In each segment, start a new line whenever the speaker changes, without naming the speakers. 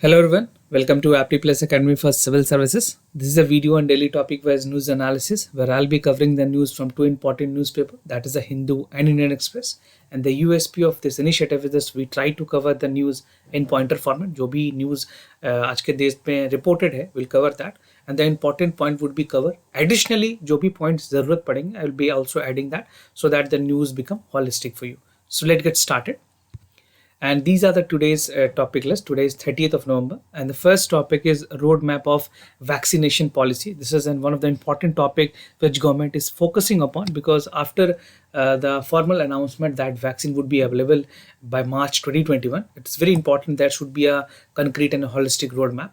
Hello everyone, welcome to Apti Plus Academy for Civil Services. This is a video on daily topic-wise news analysis where I'll be covering the news from two important newspapers, that is the Hindu and Indian Express. And the USP of this initiative is this: we try to cover the news in pointer format. जो भी news आज के देश में reported है, we'll cover that, and the important point would be covered. Additionally, जो भी points ज़रूरत पड़ेंगे, I will be also adding that so that the news become holistic for you. So let's get started. And these are the today's topic list. Today is 30th of November, and the first topic is roadmap of vaccination policy. This is one of the important topic which government is focusing upon, because after the formal announcement that vaccine would be available by March 2021, it's very important there should be a concrete and a holistic roadmap.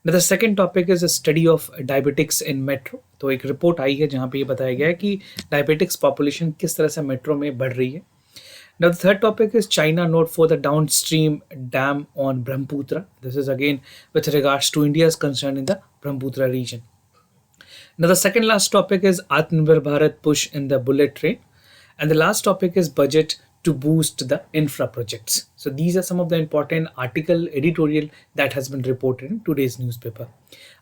Now the second topic is a study of diabetics in metro. तो एक report आई है जहाँ पे ये बताया गया है कि डायबिटिक्स पॉपुलेशन किस तरह से मेट्रो में बढ़ रही है. Now, the third topic is China note for the downstream dam on Brahmaputra. This is again with regards to India's concern in the Brahmaputra region. Now, the second last topic is Atmanirbhar Bharat push in the bullet train. And the last topic is budget to boost the infra projects. So these are some of the important article editorial that has been reported in today's newspaper.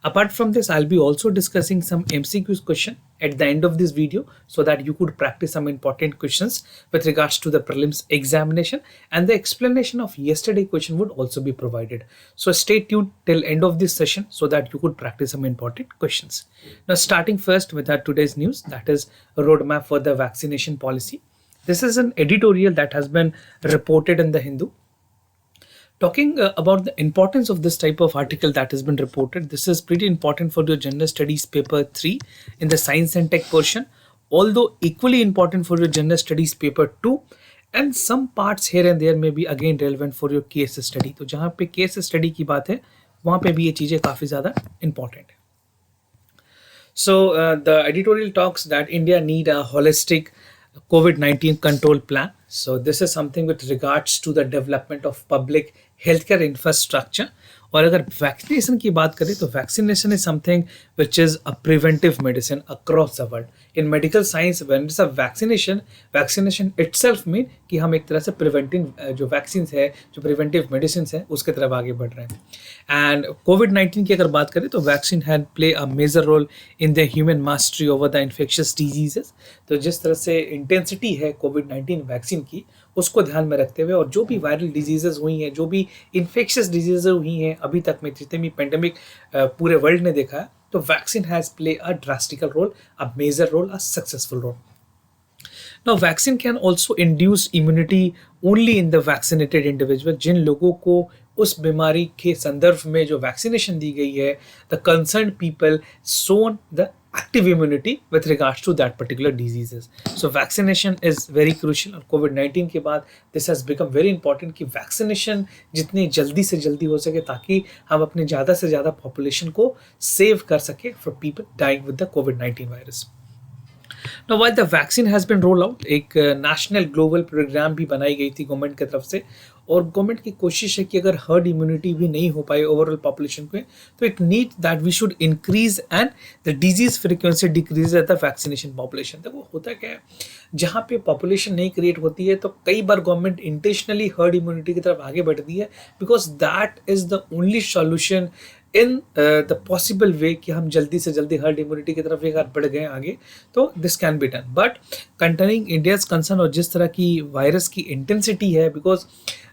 Apart from this, I'll be also discussing some MCQs question at the end of this video so that you could practice some important questions with regards to the prelims examination, and the explanation of yesterday question would also be provided. So stay tuned till end of this session so that you could practice some important questions. Now starting first with our today's news, that is a roadmap for the vaccination policy. This is an editorial that has been reported in the Hindu. Talking about the importance of this type of article that has been reported, this is pretty important for your general studies paper 3 in the science and tech portion, although equally important for your general studies paper 2, and some parts here and there may be again relevant for your case study. तो जहाँ पे case study की बात है वहाँ पे भी ये चीज़ें काफ़ी ज़्यादा important है. So the editorial talks that India need a holistic COVID-19 control plan. So this is something with regards to the development of public healthcare infrastructure. और अगर वैक्सीनेशन की बात करें तो vaccination is something which is a preventive medicine across the world. In medical science when it's a vaccination itself mean कि हम एक तरह से प्रिवेंटिव जो वैक्सीन है, जो प्रिवेंटिव मेडिसिन है, उसके तरफ आगे बढ़ रहे हैं. एंड कोविड-19 की अगर बात करें तो vaccine had play a major role in the human mastery over the infectious diseases. तो जिस तरह से इंटेंसिटी है कोविड-19 वैक्सीन की, उसको ध्यान में रखते हुए, और जो भी वायरल डिजीजेज हुई हैं, जो भी इन्फेक्शियस डिजीजेज हुई हैं अभी तक में, जितने भी पेंडेमिक पूरे वर्ल्ड ने देखा है, तो vaccine has play a drastical role, a major role, a successful role. Now, vaccine can also induce immunity only in the vaccinated individual. जिन लोगों को उस बीमारी के संदर्भ में जो वैक्सीनेशन दी गई है, the concerned people shown the active immunity with regards to that particular diseases. So vaccination is very crucial. और COVID-19 के बाद this has become very important कि vaccination जितनी जल्दी से जल्दी हो सके ताकि हम अपने ज़्यादा से ज़्यादा population को save कर सके for people dying with the COVID-19 virus. Now, while the vaccine has been rolled out, एक नेशनल ग्लोबल प्रोग्राम भी बनाई गई थी गवर्नमेंट की तरफ से, और गवर्नमेंट की कोशिश है कि अगर हर्ड इम्यूनिटी भी नहीं हो पाए ओवरऑल पॉपुलेशन पे, तो it need that we should increase and the disease frequency decrease at the vaccination population. देखो होता क्या है, जहाँ पे पॉपुलेशन नहीं क्रिएट होती है तो कई बार गवर्नमेंट इंटेंशनली हर्ड इम्यूनिटी की तरफ आगे बढ़ती है, because that is the only solution in the possible way कि हम जल्दी से जल्दी हर्ड इम्यूनिटी की तरफ एक बार बढ़ गए आगे, तो this can be done. But containing India's concern और जिस तरह की वायरस की इंटेंसिटी है, बिकॉज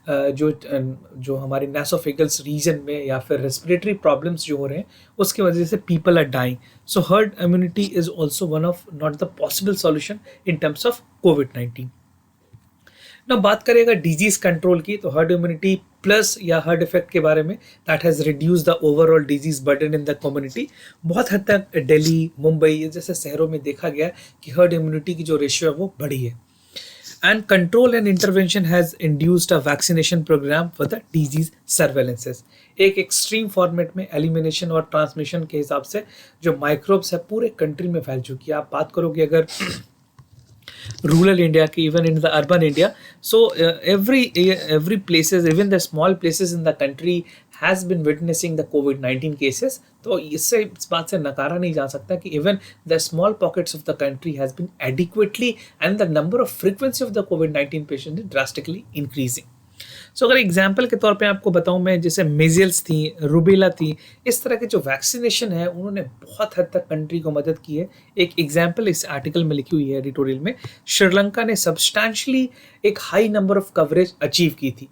जो हमारे नासोफेगल्स रीजन में या फिर रेस्पिरेटरी प्रॉब्लम्स जो हो रहे हैं उसकी वजह से people are dying. So herd immunity is also one of not the possible solution in terms of कोविड-19. ना बात करेगा डिजीज कंट्रोल की, तो हर्ड इम्यूनिटी प्लस या हर्ड इफेक्ट के बारे में, that has reduce the overall disease burden in the community. बहुत हद तक दिल्ली, मुंबई जैसे शहरों में देखा गया कि हर्ड इम्यूनिटी की जो रेशियो है वो बढ़ी है. And control and intervention has induced a vaccination program for the disease surveillances. एक एक्सट्रीम फॉर्मेट में एलिमिनेशन और ट्रांसमिशन के हिसाब से जो माइक्रोब्स है पूरे कंट्री में फैल चुकी है. आप बात करोगे अगर rural India, even in the urban India. So every places, even the small places in the country has been witnessing the COVID-19 cases. तो इससे इस बात से नकारा नहीं जा सकता कि even the small pockets of the country has been adequately, and the number of frequency of the COVID-19 patient is drastically increasing. सो अगर एग्जाम्पल के तौर पे आपको बताऊं, मैं जैसे मेजल्स थी, रूबेला थी, इस तरह के जो वैक्सीनेशन है उन्होंने बहुत हद तक कंट्री को मदद की है। एक एग्जाम्पल इस आर्टिकल में लिखी हुई है एडिटोरियल में, श्रीलंका ने सब्सटैंशली एक high number of coverage achieve की थी।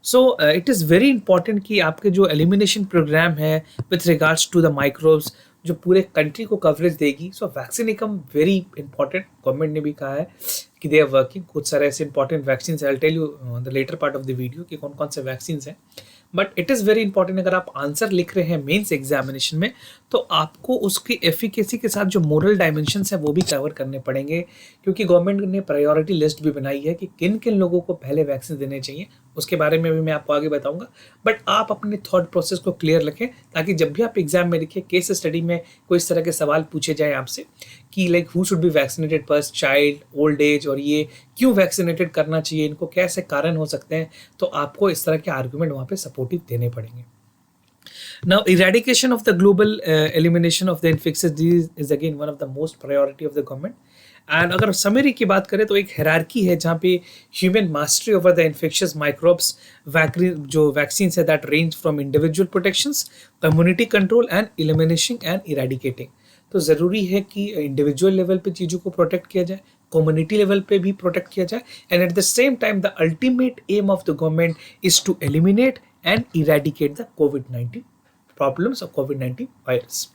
So it is very important कि आपके जो एलिमिनेशन प्रोग्राम है with regards to the microbes जो पूरे कंट्री को कवरेज देगी, so vaccine become very important. Government ने भी कहा है कि दे आर वर्किंग, कुछ सारे ऐसे important vaccine, I tell you the latter part of the video कि कौन कौन से वैक्सीन हैं। But it is very important, अगर आप आंसर लिख रहे हैं मेंस एग्जामिनेशन में तो आपको उसकी एफिकेसी के साथ जो मोरल डायमेंशंस है वो भी कवर करने पड़ेंगे, क्योंकि गवर्नमेंट ने प्रायोरिटी लिस्ट भी बनाई है कि किन किन लोगों को पहले वैक्सीन देने चाहिए। उसके बारे में भी मैं आपको आगे बताऊंगा। बट आप अपने थॉट प्रोसेस को क्लियर रखें ताकि जब भी आप एग्जाम में लिखें, केस स्टडी में कोई इस तरह के सवाल पूछे जाए आपसे कि like who should be vaccinated first, child, old age, और ये क्यों वैक्सीनेटेड करना चाहिए, इनको कैसे कारण हो सकते हैं, तो आपको इस तरह के आर्गुमेंट वहाँ पे सपोर्टिव देने पड़ेंगे। Now, eradication of the global elimination of the infectious disease is again one of the most priority of the government. And अगर समरी की बात करें तो एक हायरार्की है जहाँ पे human mastery over the infectious microbes जो वैक्सीन है that range from individual protections, community control and elimination and eradicating. तो ज़रूरी है कि इंडिविजुअल लेवल पे चीज़ों को प्रोटेक्ट किया जाए, कम्युनिटी लेवल पे भी प्रोटेक्ट किया जाए, and at the same time the ultimate aim of the government is to eliminate and eradicate the covid problems of covid virus.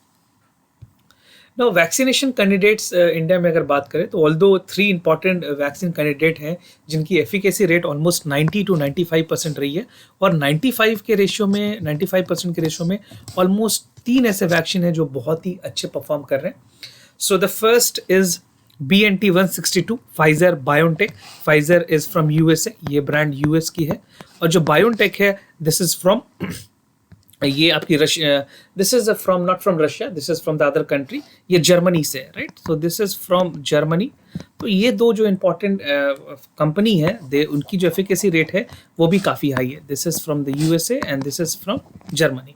Now vaccination candidates India में अगर बात करें तो ऑल्दो 3 इंपॉर्टेंट वैक्सीन कैंडिडेट हैं जिनकी efficacy rate almost 90 to 95% रही है, और 95% के रेशियो में ऑलमोस्ट 3 ऐसे वैक्सीन हैं जो बहुत ही अच्छे परफॉर्म कर रहे हैं। सो the first is BNT162 Pfizer biotech. Pfizer is from USA, ये ब्रांड यूएस की है, और जो बायोटेक है दिस इज फ्रॉम, ये आपकी Russia, this is from not from Russia, this is from the other country, ये जर्मनी से है, right. So this is from Germany. तो ये दो जो इंपॉर्टेंट कंपनी है, दे उनकी जो एफिकेसी रेट है वो भी काफ़ी हाई है। This is from the USA and this is from Germany.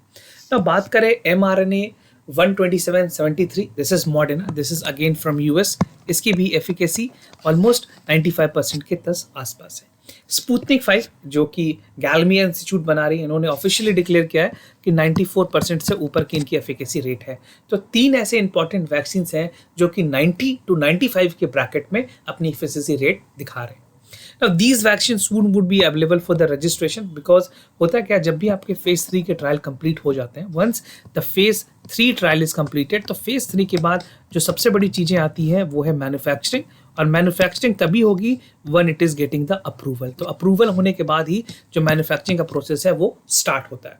तो बात करें mRNA 12773, this is Moderna, this is again from US, इसकी भी एफिकेसी ऑलमोस्ट 95% के आसपास है। स्पुतनिक 5 जो कि गैलमिया इंस्टीट्यूट बना रही है, इन्होंने ऑफिशियली डिक्लेयर किया है कि 94% से ऊपर की इनकी एफिकेसी रेट है। तो 3 ऐसे इंपॉर्टेंट वैक्सीन हैं जो कि 90 to 95 के ब्रैकेट में अपनी एफिकेसी रेट दिखा रहे हैं। Now these vaccines soon would be available for the registration, because होता क्या, जब भी आपके फेज 3 के ट्रायल कंप्लीट हो जाते हैं, once the phase 3 trial is completed, तो फेज 3 के बाद जो सबसे बड़ी चीज़ें आती हैं वो है मैन्युफैक्चरिंग, और मैन्युफैक्चरिंग तभी होगी one it is getting the approval. तो अप्रूवल होने के बाद ही जो मैन्युफैक्चरिंग का प्रोसेस है वो स्टार्ट होता है।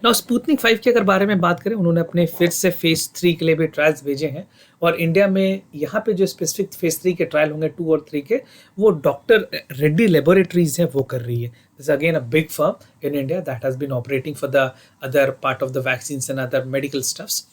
नाउ स्पुतनिक 5 के अगर बारे में बात करें, उन्होंने अपने फिर से फेज 3 के लिए भी ट्रायल्स भेजे हैं, और इंडिया में यहाँ पे जो स्पेसिफिक फेज 3 के ट्रायल होंगे 2 और 3 के, वो डॉक्टर रेड्डी लेबोरेटरीज है वो कर रही है। This again a big firm in India that has been operating for the other part of the vaccines and other medical stuffs.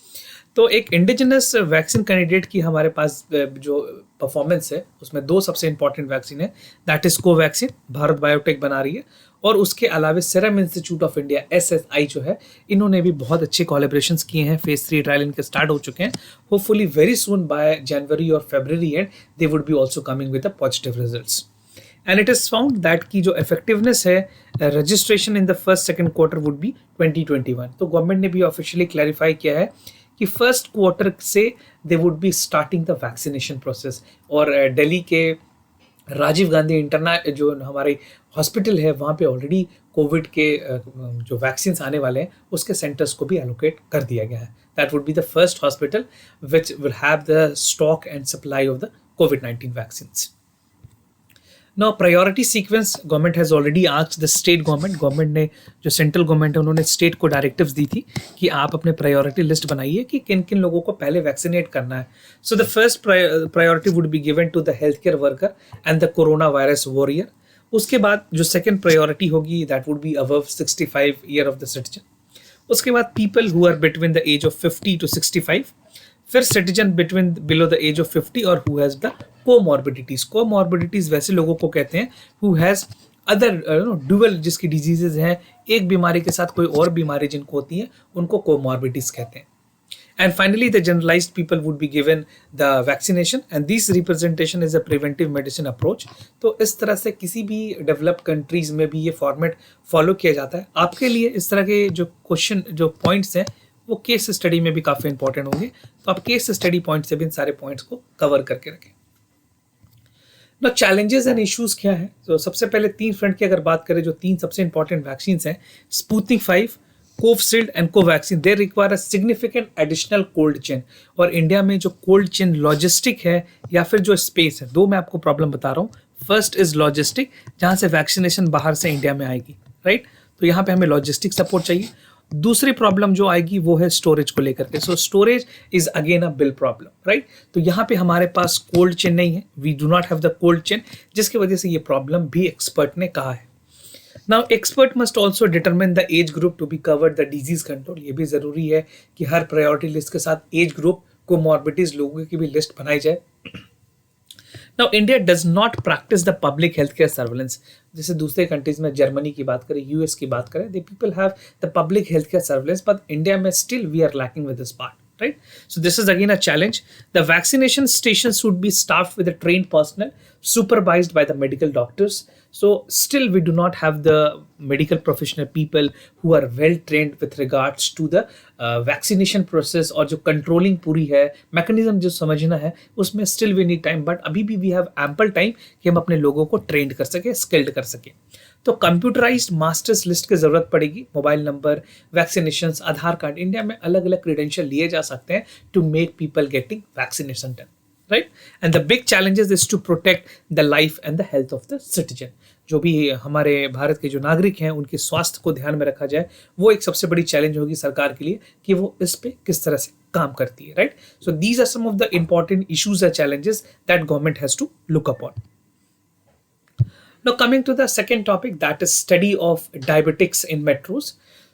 तो एक इंडिजिनस वैक्सीन कैंडिडेट की हमारे पास जो परफॉर्मेंस है उसमें 2 सबसे इंपॉर्टेंट वैक्सीन है, that is Covaxin, Bharat biotech बना रही है, और उसके अलावा serum institute of India SSI जो है, इन्होंने भी बहुत अच्छे कोलैबोरेशंस किए हैं। फेज 3 ट्रायल इनके स्टार्ट हो चुके हैं। Hopefully very soon by January or February and they would be also coming with the positive results. And it is found that की जो इफेक्टिवनेस है, registration in the first second quarter would be 2021। तो government ने भी officially clarify किया है कि first quarter से दे would be starting the vaccination process, और दिल्ली के राजीव गांधी इंटरनेशनल जो हमारे हॉस्पिटल है वहाँ पे ऑलरेडी कोविड के जो वैक्सीन आने वाले हैं उसके सेंटर्स को भी एलोकेट कर दिया गया है। That would be the first hospital which will have the stock and supply of the covid vaccines. Now priority sequence, government has already asked the state government ने, जो सेंट्रल गवर्नमेंट है, उन्होंने स्टेट को directives दी थी कि आप अपने priority list बनाइए कि किन किन लोगों को पहले वैक्सीनेट करना है। So the first priority would be given to the health care worker and the corona virus warrior. उसके बाद जो सेकेंड प्रायोरिटी होगी that would be above 65 year of the citizen. उसके बाद people who are between the age of 50 to 65, फिर citizen between below the age of 50 और who has the comorbidities. Comorbidities वैसे लोगों को कहते हैं हु हैज़ अदर ड्यूअल, जिसकी डिजीजेज हैं, एक बीमारी के साथ कोई और बीमारी जिनको होती है उनको कोमॉर्बिडिटीज कहते हैं। And finally, the generalized people would be given the vaccination, and this representation is a preventive medicine approach. तो इस तरह से किसी भी डेवलप्ड कंट्रीज में भी ये फॉर्मेट फॉलो किया जाता है. आपके लिए इस तरह के जो क्वेश्चन जो पॉइंट्स हैं वो केस स्टडी में भी काफ़ी इंपॉर्टेंट होंगे, तो आप केस स्टडी पॉइंट से भी इन सारे पॉइंट्स को कवर करके रखें. ना चैलेंजेस एंड इश्यूज क्या है, तो सबसे पहले 3 फ्रंट की अगर बात करें, जो 3 सबसे इंपॉर्टेंट वैक्सीन हैं, Sputnik 5, Covishield and Covaxin, they require a significant additional cold chain. और इंडिया में जो कोल्ड चेन लॉजिस्टिक है या फिर जो स्पेस है, दो मैं आपको प्रॉब्लम बता रहा हूँ. फर्स्ट इज लॉजिस्टिक, जहाँ से वैक्सीनेशन बाहर से इंडिया में आएगी, राइट. तो यहाँ पे हमें लॉजिस्टिक सपोर्ट चाहिए. दूसरी प्रॉब्लम जो आएगी वो है स्टोरेज को लेकर के. So storage is again a bill problem, right. तो यहाँ पे हमारे पास कोल्ड चेन नहीं है, we do not have the cold chain, जिसकी वजह से ये प्रॉब्लम भी एक्सपर्ट ने कहा है. Now expert must also determine the age group to be covered the disease control. ये भी जरूरी है कि हर प्रायोरिटी लिस्ट के साथ एज ग्रुप को मॉर्बिडिटीज लोगों की भी लिस्ट बनाई जाए. Now India does not practice the public healthcare surveillance. जैसे दूसरे कंट्रीज में जर्मनी की बात करें, यूएस की बात करें, they people have the public healthcare surveillance, but India में still we are lacking with this part, right? So this is again a challenge. The vaccination stations should be staffed with a trained personnel, supervised by the medical doctors. So still we do not have the medical professional people who are well trained with regards to the vaccination process, और जो controlling पूरी है, mechanism जो समझना है, उसमें still we need time. But अभी भी वी हैव एम्पल टाइम कि हम अपने लोगों को ट्रेंड कर सके, स्किल्ड कर सके. तो कंप्यूटराइज्ड मास्टर्स लिस्ट की जरूरत पड़ेगी. Mobile number, vaccination, Aadhaar card, India में अलग अलग क्रेडेंशियल लिए जा सकते हैं to make people getting vaccination done, right. And the big challenges is to protect the life and the health of the citizen. जो भी हमारे भारत के जो नागरिक हैं उनके स्वास्थ्य को ध्यान में रखा जाए, वो एक सबसे बड़ी चैलेंज होगी सरकार के लिए कि वो इस पे किस तरह से काम करती है, right. So these are some of the important issues and challenges that government has to look upon. Now coming to the second topic, that is study of diabetics in metros.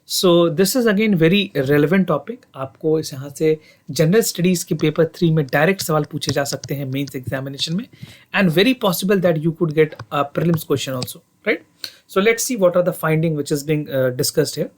So this is again very relevant topic. आपको इस यहाँ से general studies के paper 3 में direct सवाल पूछे जा सकते हैं मेंस एग्जामिनेशन में, and very possible that you could get a prelims question also, right. So let's see what are the finding which is being discussed here.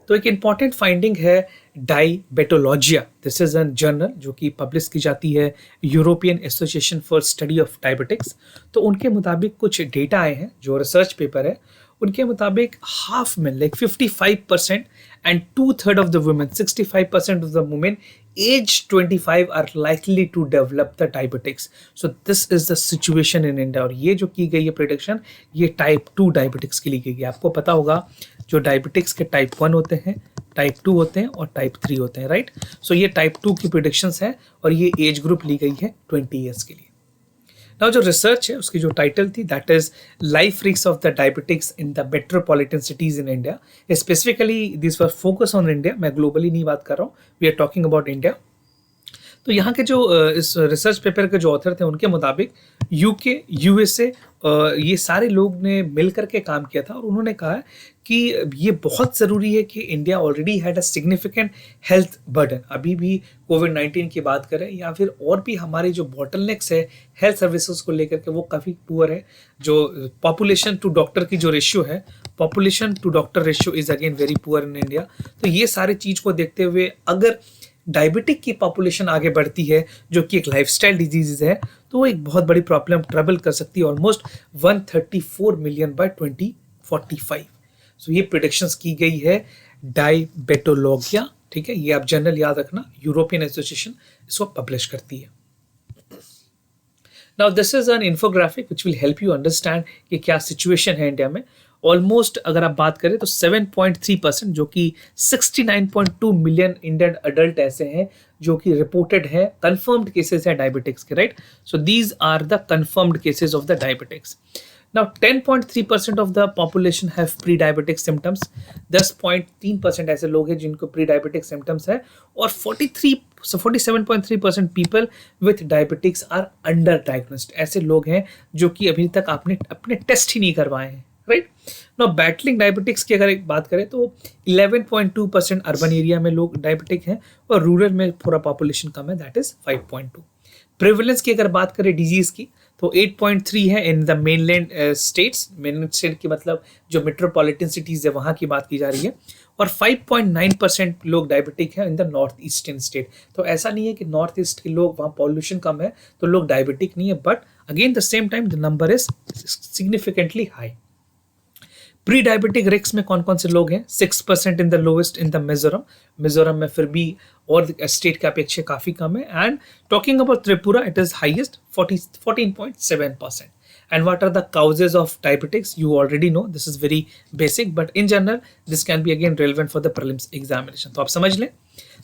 तो एक इंपॉर्टेंट फाइंडिंग है Diabetologia. This is an journal जो कि publish की जाती है European association for study of diabetics. तो उनके मुताबिक कुछ डेटा आए हैं, जो रिसर्च पेपर है, उनके मुताबिक हाफ में like 55% and 2/3 of the women, 65% of the women age 25 are likely to develop the diabetics. So this is the situation in India. और ये जो की गई है प्रेडिक्शन, ये टाइप 2 डायबिटिक्स के लिए की गई. आपको पता होगा जो डायबिटिक्स के टाइप 1 होते हैं, टाइप 2 होते हैं और टाइप 3 होते हैं, राइट. सो ये टाइप 2 की प्रेडिक्शंस है और ये एज ग्रुप ली गई है 20 ईयर्स के लिए. नाउ जो रिसर्च है उसकी जो टाइटल थी, that is life risk of the diabetics in the metropolitan cities in India. Specifically this was focus on India, मैं ग्लोबली नहीं बात कर रहा हूँ, we are talking about India. तो यहाँ के जो इस रिसर्च पेपर के जो ऑथर थे, उनके मुताबिक यूके, यूएसए, ये सारे लोग ने मिल करके काम किया था और उन्होंने कहा कि ये बहुत ज़रूरी है कि India already had a significant health burden. अभी भी कोविड-19 की बात करें या फिर और भी हमारे जो बॉटलनेक्स है हेल्थ सर्विसेज को लेकर के, वो काफ़ी पुअर है. जो पॉपुलेशन टू डॉक्टर की जो रेशियो है, population to doctor ratio is again very poor in India. तो ये सारी चीज़ को देखते हुए अगर डायबिटिक की पॉपुलेशन आगे बढ़ती है, जो कि एक लाइफस्टाइल डिजीज है, तो वो एक बहुत बड़ी प्रॉब्लम ट्रबल कर सकती है. Almost 134 million bye 2045. सो ये प्रेडिक्शंस की गई है डायबेटोलॉजिया, ठीक है. ये आप जनरल याद रखना, यूरोपियन एसोसिएशन इसको पब्लिश करती है. Now this is N infographic which will help you understand कि क्या सिचुएशन है इंडिया में. ऑलमोस्ट अगर आप बात करें तो 7.3%, जो कि 69.2 मिलियन इंडियन अडल्ट ऐसे हैं जो कि रिपोर्टेड है, कंफर्म्ड केसेस है डायबिटिक्स के, right. So these are the confirmed cases of the diabetics. Now 10.3% of the population have pre diabetic symptoms. 10.3% ऐसे लोग हैं जिनको प्री डायबिटिक सिम्टम्स है, और 47.3% people with diabetics are under diagnosed. ऐसे लोग हैं जो कि अभी तक आपने अपने टेस्ट ही नहीं करवाए हैं, राइट. नाउ बैटलिंग डायबिटिक्स की अगर एक बात करें तो 11.2% अर्बन एरिया में लोग डायबिटिक हैं और रूरल में पूरा पॉपुलेशन कम है, दैट इज 5.2. प्रिवलेंस की अगर बात करें डिजीज की तो 8.3 है in the mainland states, mainland state की मतलब जो मेट्रोपॉलिटन सिटीज है वहाँ की बात की जा रही है, और 5.9% लोग डायबिटिक हैं in the north eastern state. तो ऐसा नहीं है कि नॉर्थ ईस्ट के लोग वहाँ पॉल्यूशन कम है तो लोग डायबिटिक नहीं है, but again the same time the number is significantly high. Pre diabetic risk में कौन कौन से लोग हैं? 6% in the lowest in the Mizoram, Mizoram में फिर भी और स्टेट के अपेक्षा काफी कम है। And talking about Tripura it is highest 14.7%. And what are the causes of diabetics? You already know, this is very basic, but in general this can be again relevant for the prelims examination. तो आप समझ लें,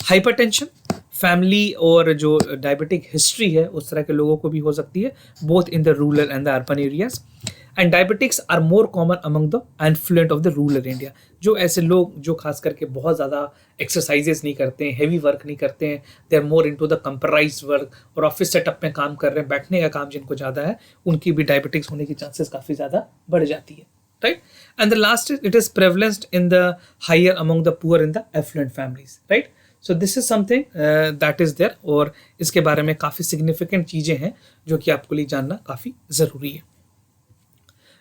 hypertension, family और जो diabetic history है उस तरह के लोगों को भी हो सकती है, both in the rural and the urban areas. And diabetics are more common among the affluent of the rural India, जो ऐसे लोग जो खास करके बहुत ज़्यादा एक्सरसाइजेस नहीं करते हैं, हैवी वर्क नहीं करते हैं, they are more into the computerise work और ऑफिस सेटअप में काम कर रहे हैं, बैठने का काम जिनको ज़्यादा है, उनकी भी डायबिटिक्स होने की चांसेस काफ़ी ज़्यादा बढ़ जाती है, right. And the last is it is prevalenced in the higher among the poor in the affluent families, right. So this is something that is there, और इसके बारे में काफ़ी सिग्निफिकेंट चीज़ें हैं जो कि आपको लिए जानना काफ़ी ज़रूरी है।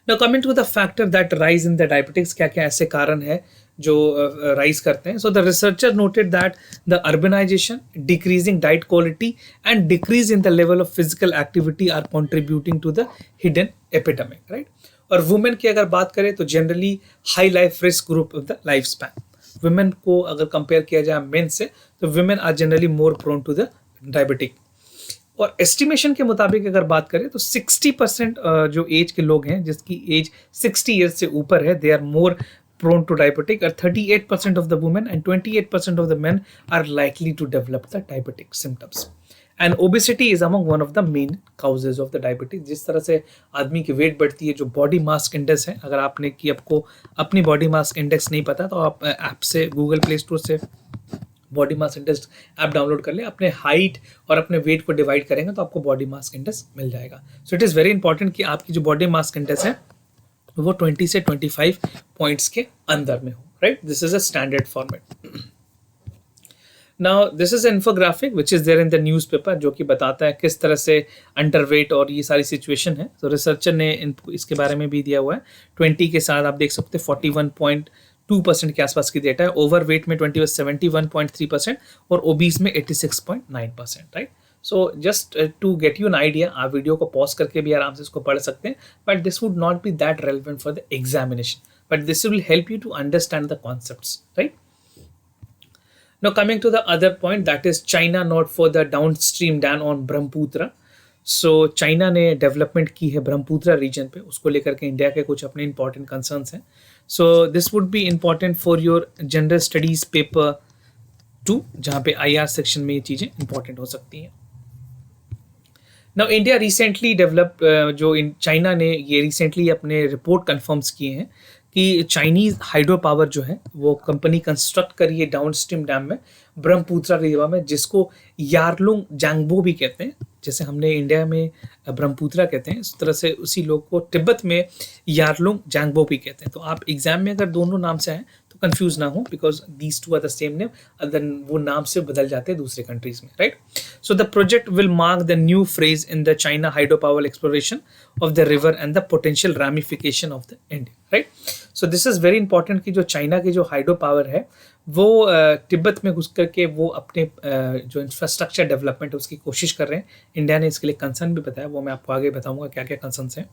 Now coming to the factor that rise in the diabetics, क्या क्या ऐसे कारण है जो rise करते हैं? So the researcher noted that the urbanization, decreasing diet quality and decrease in the level of physical activity are contributing to the hidden epidemic, right? और women की अगर बात करें तो generally high life risk group of the lifespan. Women को अगर compare किया जाए men से तो women are generally more prone to the diabetic. और एस्टिमेशन के मुताबिक अगर बात करें तो 60% जो एज के लोग हैं जिसकी एज 60 ईयर्स से ऊपर है, they are more prone to diabetic, और 38% of the women and 28% of the men are likely to develop the diabetic symptoms. And obesity is among one of the main causes of the diabetic. जिस तरह से आदमी की wait बढ़ती है, जो body mass index है, अगर आपने कि आपको अपनी बॉडी मास इंडेक्स नहीं पता तो आप ऐप से गूगल प्ले स्टोर से body mass index app download कर ले, अपने हाइट और अपने वेट को डिवाइड करेंगे तो आपको बॉडी मास इंडेक्स मिल जाएगा। सो इट इज़ वेरी इंपॉर्टेंट कि आपकी जो बॉडी मास इंडेक्स है वो 20 से 25 पॉइंट्स के अंदर में हो, right. This is a standard format. Now this is infographic which is there in the newspaper, जो कि बताता है किस तरह से अंडरवेट और ये सारी सिचुएशन है। तो रिसर्चर ने इसके बारे में भी दिया हुआ है। 20 के साथ आप देख सकते हैं 41.2% के आसपास की डेटा है। ओवर वेट में 20 71.3% और ओबीस में 86.9%, right. So just to get you an idea, आप वीडियो को पॉज करके भी आराम से इसको पढ़ सकते हैं, but this would not be that relevant for the examination, but this will help you to understand the concepts, right. Now coming to the other point, that is China not for the downstream dam on Brahmaputra. So China ने development की है Brahmaputra reason पे, उसको लेकर के India के कुछ अपने इंपॉर्टेंट कंसर्न्स हैं। So this would be important for your general studies paper 2, जहाँ पे IR सेक्शन में ये चीज़ें इंपॉर्टेंट हो सकती हैं। नाउ इंडिया रिसेंटली डेवलप, जो चाइना ने ये रिसेंटली अपने रिपोर्ट कन्फर्म्स किए हैं कि चाइनीज़ हाइड्रो पावर जो है वो कंपनी कंस्ट्रक्ट करी है डाउन स्ट्रीम डैम में ब्रह्मपुत्रा रिवर में, जिसको यारलुंग जांगबो भी कहते हैं। जैसे हमने इंडिया में ब्रह्मपुत्रा कहते हैं, इस तरह से उसी लोग को तिब्बत में यारलुंग जांगबो भी कहते हैं। तो आप एग्जाम में अगर दोनों नाम से आए तो कंफ्यूज ना हो, because these two are the same name, other वो नाम से बदल जाते हैं दूसरे कंट्रीज में, right. So the project will mark the new phrase in the China hydro power exploration of the river and the potential ramification of the India, right. So this is very important कि जो China की जो hydro power है वो तिब्बत में घुस करके वो अपने जो इंफ्रास्ट्रक्चर डेवलपमेंट है उसकी कोशिश कर रहे हैं। इंडिया ने इसके लिए कंसर्न भी बताया, वो मैं आपको आगे बताऊंगा क्या क्या कंसर्न्स हैं।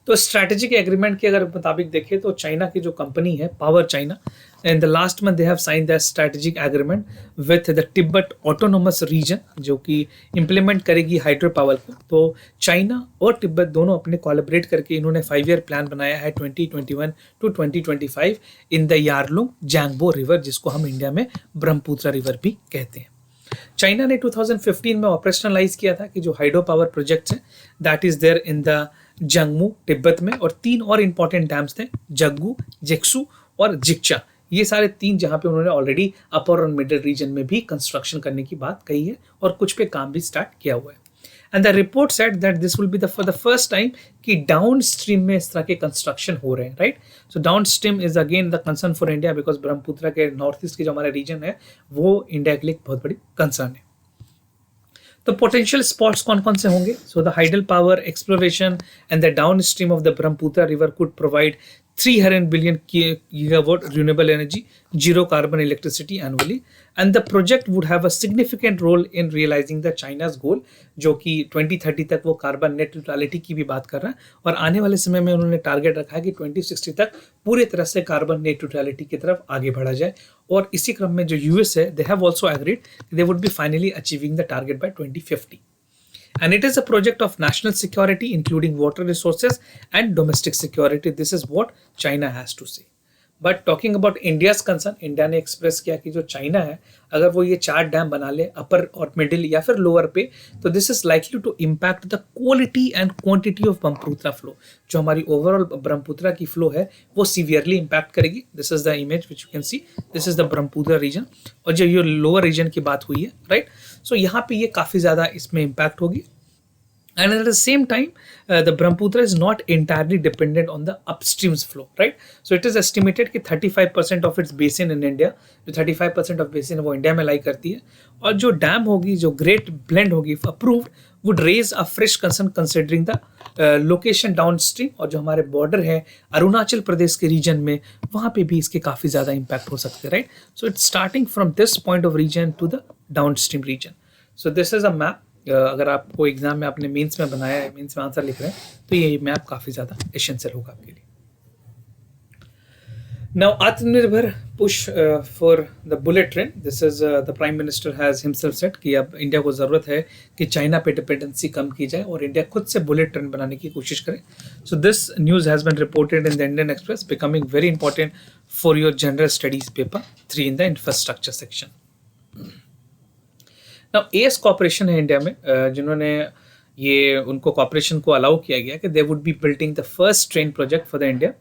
तो स्ट्रैटेजिक एग्रीमेंट के अगर मुताबिक देखें तो चाइना की जो कंपनी है power China, in the last month they have sign the strategic agreement with the Tibet autonomous region, जो कि इम्प्लीमेंट करेगी हाइड्रो पावर को। तो चाइना और तिब्बत दोनों अपने कोलैबोरेट करके इन्होंने 5 ईयर प्लान बनाया है 2021 to 2025 in the Yarlung Zangbo river, जिसको हम इंडिया में ब्रह्मपुत्रा रिवर भी कहते हैं। चाइना ने 2015 में ऑपरेशनलाइज किया था कि जो हाइड्रो पावर प्रोजेक्ट्स हैं that is there in the Zangmu Tibet में, और 3 और इंपॉर्टेंट डैम्स थे, जग्गू, जेक्सू और जिक्चा। ये सारे 3 जहाँ पे उन्होंने ऑलरेडी अपर और मिडल रीजन में भी कंस्ट्रक्शन करने की बात कही है और कुछ पे काम भी स्टार्ट किया हुआ है। And the report said that this will be for the first time कि डाउन स्ट्रीम में इस तरह के कंस्ट्रक्शन हो रहे हैं, right. So down stream is again the concern for India, because Brahmaputra के नॉर्थ ईस्ट की जो हमारा रीजन है वो इंडिया के लिए बहुत बड़ी कंसर्न है। तो पोटेंशियल स्पॉट्स कौन कौन से होंगे? So the hydel power exploration and the down stream of the Brahmaputra river could provide 300 billion gigawatt renewable energy, zero carbon electricity annually, and the project would have a significant role in realizing the China's goal, जो कि 2030 तक वो carbon net neutrality की भी बात कर रहा है, और आने वाले समय में उन्होंने टारगेट रखा है कि 2060 तक पूरी तरह से कार्बन नेट न्यूट्रलिटी की तरफ आगे बढ़ा जाए। और इसी क्रम में जो यूएस है, they have also agreed they would be finally achieving the target by 2050, and it is a project of national security including water resources and domestic security. This is what China has to say. But talking about India's concern, India ने express किया कि जो China है अगर वो ये 4 dam बना ले अपर और मिडिल या फिर लोअर पे, तो this is likely to impact the quality and quantity of Brahmaputra flow. जो हमारी ओवरऑल ब्रह्मपुत्र की फ्लो है वो सीवियरली इम्पैक्ट करेगी। This is the image which you can see, this is the Brahmaputra region, और जो ये लोअर रीजन की बात हुई है, राइट। सो यहाँ पे ये काफ़ी ज़्यादा इसमें इम्पैक्ट होगी। And at the same time, the Brahmaputra is not entirely dependent on the upstream's flow, right? So it is estimated कि 35% of its basin in India, जो 35% of basin है वो इंडिया में लाई करती है, और जो डैम होगी, जो ग्रेट ब्लेंड होगी approved, would raise a fresh concern considering the location downstream, और जो हमारे बॉर्डर है अरुणाचल प्रदेश के रीजन में, वहाँ पे भी इसके काफ़ी ज़्यादा इम्पैक्ट हो सकते हैं, right. So it's starting from this point of region to the downstream region. So this is a map. अगर आपको एग्जाम में आपने मेंस में बनाया है, मेंस में आंसर लिख रहे हैं, तो ये मैप काफ़ी ज़्यादा एसेंशियल होगा आपके लिए। नाउ आत्मनिर्भर push for the bullet train, this is the prime minister has himself set कि अब इंडिया को ज़रूरत है कि चाइना पे डिपेंडेंसी कम की जाए और इंडिया खुद से बुलेट ट्रेन बनाने की कोशिश करे। So this news has been reported in the Indian Express, becoming very important for your general studies paper 3 in the infrastructure section. Now AS corporation है इंडिया में, जिन्होंने ये उनको कॉर्पोरेशन को अलाउ किया गया कि दे would B building the first train project for the India,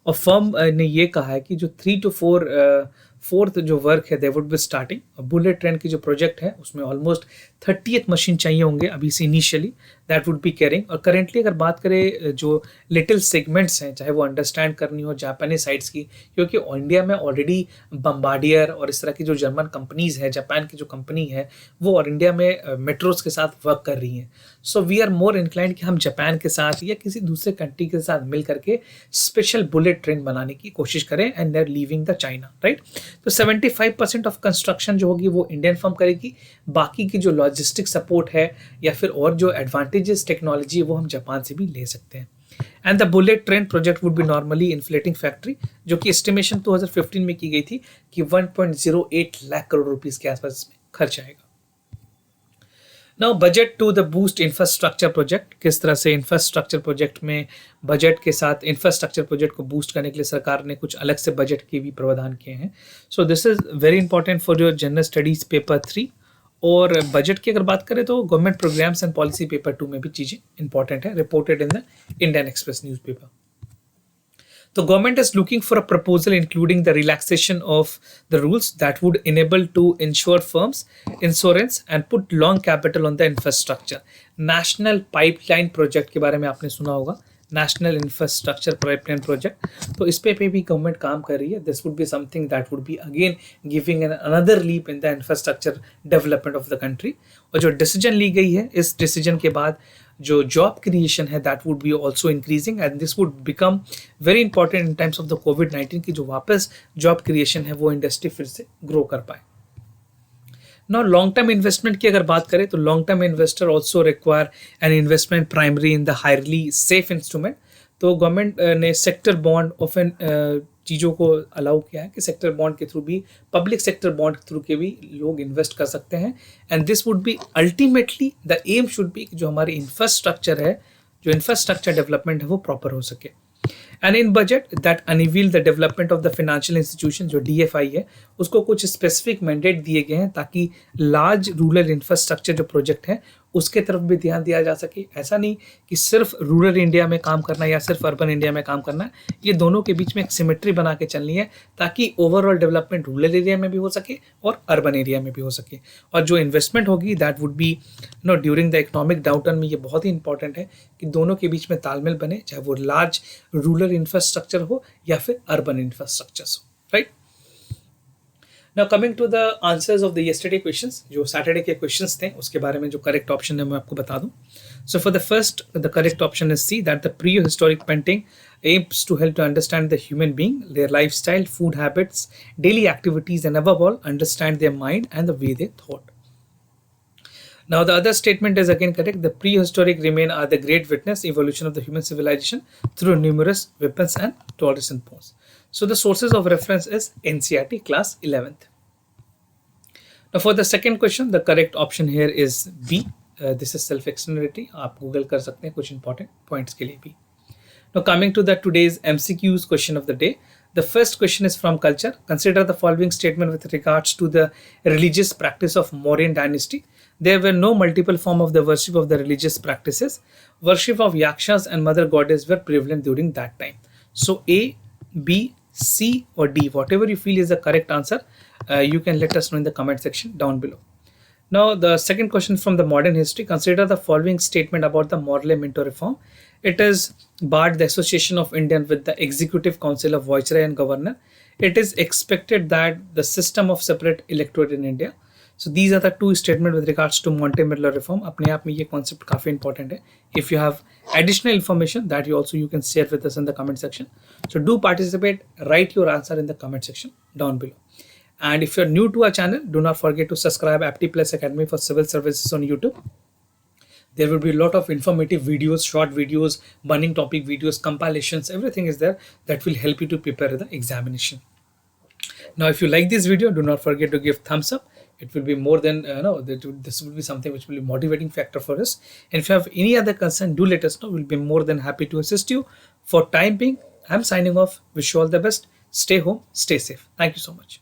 और फर्म ने ये कहा है कि जो 3 to 4 जो वर्क है दे would be starting. Bullet train की जो प्रोजेक्ट है उसमें ऑलमोस्ट 30th मशीन चाहिए होंगे अभी से initially, that would be carrying. और करेंटली अगर बात करें जो लिटिल सेगमेंट्स हैं, चाहे वो अंडरस्टैंड करनी हो जापानी साइड्स की, क्योंकि इंडिया में ऑलरेडी बम्बार्डियर और इस तरह की जो जर्मन कंपनीज है, जापान की जो कंपनी है, वो और इंडिया में मेट्रोज के साथ वर्क कर रही हैं। So we are more inclined कि हम जापान के साथ या किसी दूसरे कंट्री के साथ मिल करके स्पेशल बुलेट ट्रेन बनाने की कोशिश करें, and they are leaving the China, right. तो 75% ऑफ कंस्ट्रक्शन जो होगी वो इंडियन फर्म करेगी, बाकी की जो लॉजिस्टिक सपोर्ट है या फिर और जो एडवांटेजेस टेक्नोलॉजी है वो हम जापान से भी ले सकते हैं। And the bullet train project would be normally inflating factory, जो कि एस्टिमेशन 2015 में की गई थी कि 1.08 लाख करोड़ रुपीस के आसपास इसमें खर्च आएगा। Now budget to the boost infrastructure project, किस तरह से इंफ्रास्ट्रक्चर प्रोजेक्ट में बजट के साथ इंफ्रास्ट्रक्चर प्रोजेक्ट को बूस्ट करने के लिए सरकार ने कुछ अलग से बजट के भी प्रावधान किए हैं। So this is very important for your general studies paper 3। और बजट की अगर बात करें तो government programs and policy paper 2 में भी चीज़ें इंपॉर्टेंट है, reported in the Indian Express newspaper. The government is looking for a proposal including the relaxation of the rules that would enable to insure firms, insurance and put long capital on the infrastructure. National Pipeline Project के बारे में आपने सुना होगा, national infrastructure pipeline project, तो इस पे भी गवर्नमेंट काम कर रही है। This would be something that would be again giving an another leap in the infrastructure development of the country. और जो डिसीजन ली गई है, इस डिसीजन के बाद जो जॉब क्रिएशन है that would be also increasing, and this would become very important in times of the कोविड-19 की जो वापस जॉब क्रिएशन है वो इंडस्ट्री फिर से ग्रो कर पाए। Now लॉन्ग टर्म इन्वेस्टमेंट की अगर बात करें तो long term investor also require an investment primary in the highly safe instrument. तो गवर्नमेंट ने सेक्टर बॉन्ड ऑफन चीज़ों को अलाउ किया है कि सेक्टर बॉन्ड के थ्रू भी, पब्लिक सेक्टर बॉन्ड के थ्रू के भी लोग इन्वेस्ट कर सकते हैं, and this would be ultimately the aim should be जो हमारी इंफ्रास्ट्रक्चर है, जो इंफ्रास्ट्रक्चर डेवलपमेंट है वो प्रॉपर हो सके। And in budget that unveil the development of the financial institution, जो DFI है, उसको कुछ स्पेसिफिक मैंडेट दिए गए हैं ताकि लार्ज रूरल इंफ्रास्ट्रक्चर जो प्रोजेक्ट है उसके तरफ भी ध्यान दिया जा सके। ऐसा नहीं कि सिर्फ रूरल इंडिया में काम करना है या सिर्फ अर्बन इंडिया में काम करना है, ये दोनों के बीच में एक सिमेट्री बना के चलनी है ताकि ओवरऑल डेवलपमेंट रूरल एरिया में भी हो सके और अर्बन एरिया में भी हो सके। और जो इन्वेस्टमेंट होगी that would B during the economic downturn में, ये बहुत ही इंपॉर्टेंट है कि दोनों के बीच में तालमेल बने, चाहे वो लार्ज रूरल इंफ्रास्ट्रक्चर हो या फिर अर्बन इंफ्रास्ट्रक्चर हो, right. Now coming to the answers of the yesterday questions, जो सैटरडे के क्वेश्चंस थे उसके बारे में जो करेक्ट ऑप्शन है मैं आपको बता दूं. So for the first, the correct option is C, that the prehistoric painting aims to help to understand the human being, their lifestyle, food habits, daily activities, and above all, understand their mind and the way they thought. Now the other statement is again correct. The prehistoric remain are the great witness evolution of the human civilization through numerous weapons and toilets and ponds. So the sources of reference is NCERT class 11th. Now for the second question, the correct option here is B. This is self-explanatory. आप Google कर सकते हैं कुछ important points के लिए भी. Now coming to the today's MCQs question of the day. The first question is from culture. Consider the following statement with regards to the religious practice of Mauryan dynasty. There were no multiple form of the worship of the religious practices. Worship of yakshas and mother goddess were prevalent during that time. So A, B, C or D, whatever you feel is the correct answer, you can let us know in the comment section down below. Now the second question from the modern history. Consider the following statement about the Morley Minto reform. It is barred the association of Indian with the executive council of viceroy and governor. It is expected that the system of separate electorate in India. So these are the two statements with regards to Monte Midler reform. अपने आप में ये concept काफी important है. If you have additional information that you can share with us in the comment section. So do participate. Write your answer in the comment section down below. And if you're new to our channel, do not forget to subscribe Apti Plus Academy for civil services on YouTube. There will be a lot of informative videos, short videos, burning topic videos, compilations, everything is there that will help you to prepare the examination. Now, if you like this video, do not forget to give thumbs up. It will be more than, this will be something which will be motivating factor for us. And if you have any other concern, do let us know. We'll be more than happy to assist you. For time being, I'm signing off. Wish you all the best. Stay home, stay safe. Thank you so much.